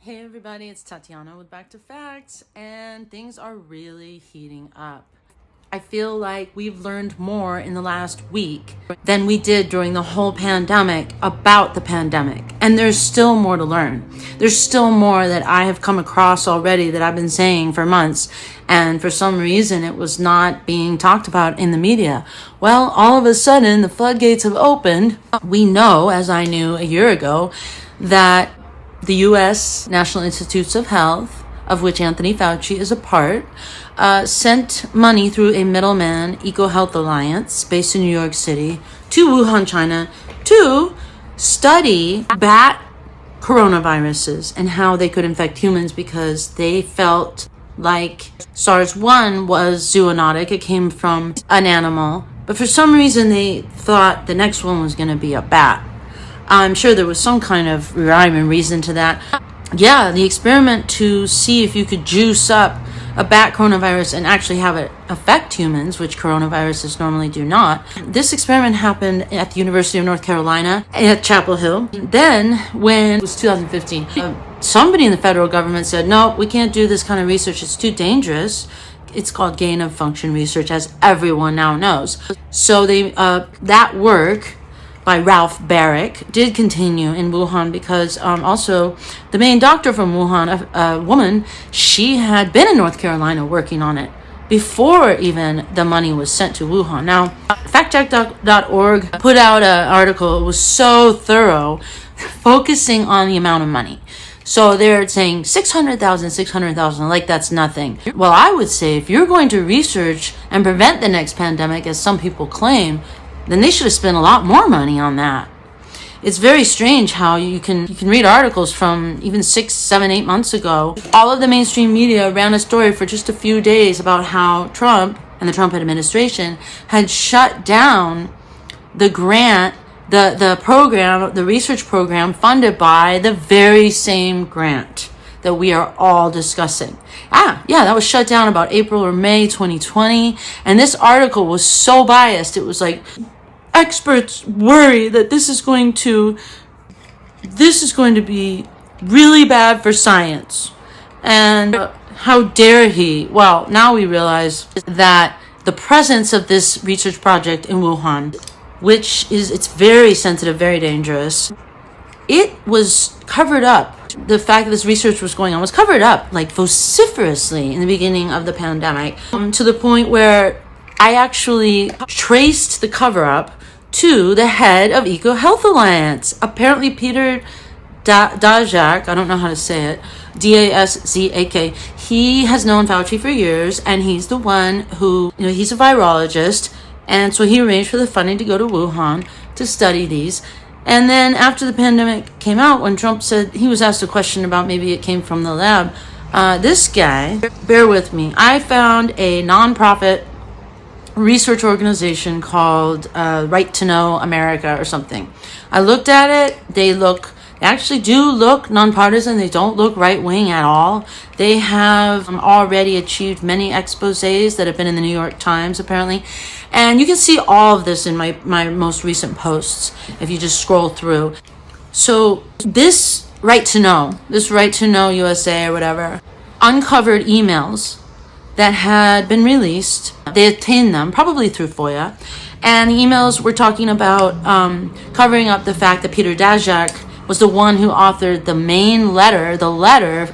Hey everybody, it's Tatiana with Back to Facts, and things are really heating up. I feel like we've learned more in the last week than we did during the whole pandemic about the pandemic. And there's still more to learn. There's still more that I have come across already that I've been saying for months. And for some reason, it was not being talked about in the media. Well, all of a sudden, the floodgates have opened. We know, as I knew a year ago, that the U.S. National Institutes of Health, of which Anthony Fauci is a part, sent money through a middleman, EcoHealth Alliance, based in New York City, to Wuhan, China, to study bat coronaviruses and how they could infect humans, because they felt like SARS-1 was zoonotic. It came from an animal. But for some reason, they thought the next one was going to be a bat. I'm sure there was some kind of rhyme and reason to that. Yeah, the experiment to see if you could juice up a bat coronavirus and actually have it affect humans, which coronaviruses normally do not. This experiment happened at the University of North Carolina at Chapel Hill. Then, when it was 2015, somebody in the federal government said, no, we can't do this kind of research. It's too dangerous. It's called gain of function research, as everyone now knows. So that work by Ralph Baric did continue in Wuhan, because also the main doctor from Wuhan, a woman, she had been in North Carolina working on it before even the money was sent to Wuhan. Now, factcheck.org put out an article. It was so thorough, focusing on the amount of money. So they're saying 600,000, like that's nothing. Well, I would say if you're going to research and prevent the next pandemic, as some people claim, then they should have spent a lot more money on that. It's very strange how you can read articles from even 6, 7, 8 months ago. All of the mainstream media ran a story for just a few days about how Trump and the Trump administration had shut down the grant, the program, the research program funded by the very same grant that we are all discussing. That was shut down about April or May 2020. And this article was so biased. It was like, experts worry that this is going to be really bad for science. And how dare he? Well, now we realize that the presence of this research project in Wuhan, it's very sensitive, very dangerous, it was covered up. The fact that this research was going on was covered up like vociferously in the beginning of the pandemic, to the point where I actually traced the cover-up to the head of EcoHealth Alliance. Apparently Peter Daszak, I don't know how to say it, Daszak, he has known Fauci for years, and he's the one who, he's a virologist, and so he arranged for the funding to go to Wuhan to study these. And then after the pandemic came out, when Trump said, he was asked a question about maybe it came from the lab, this guy, bear with me, I found a nonprofit research organization called Right to Know America or something. I looked at it. They actually do look nonpartisan. They don't look right-wing at all. They have already achieved many exposés that have been in the New York Times, apparently. And you can see all of this in my most recent posts if you just scroll through. So this Right to Know USA or whatever, uncovered emails that had been released. They obtained them, probably through FOIA. And the emails were talking about covering up the fact that Peter Daszak was the one who authored the main letter,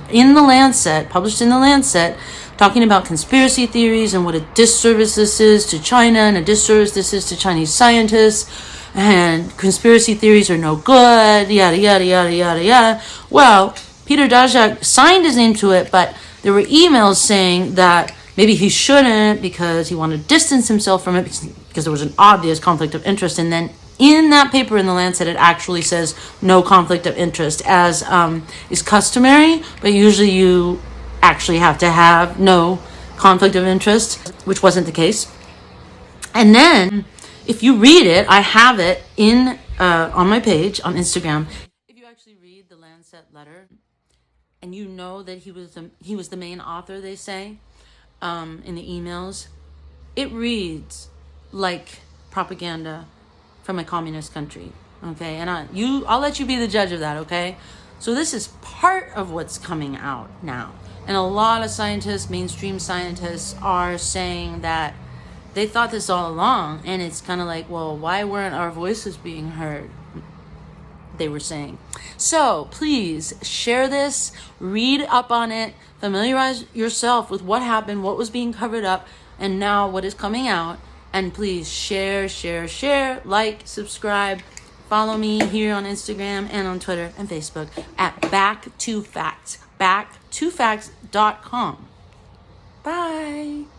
in the Lancet, published in the Lancet, talking about conspiracy theories and what a disservice this is to China and a disservice this is to Chinese scientists, and conspiracy theories are no good, yada, yada, yada, yada, yada. Well, Peter Daszak signed his name to it, but there were emails saying that maybe he shouldn't, because he wanted to distance himself from it because there was an obvious conflict of interest. And then in that paper in the Lancet, it actually says no conflict of interest, as is customary, but usually you actually have to have no conflict of interest, which wasn't the case. And then if you read it, I have it on my page on Instagram. If you actually read the Lancet letter, and you know that he was the main author, they say, in the emails, it reads like propaganda from a communist country. Okay, and I'll let you be the judge of that. Okay, so this is part of what's coming out now. And a lot of scientists, mainstream scientists, are saying that they thought this all along. And it's kind of like, well, why weren't our voices being heard? They were saying. So please share this, read up on it, familiarize yourself with what happened, what was being covered up, and now what is coming out. And please share, like, subscribe, follow me here on Instagram and on Twitter and Facebook at Back to Facts, backtofacts.com. Bye.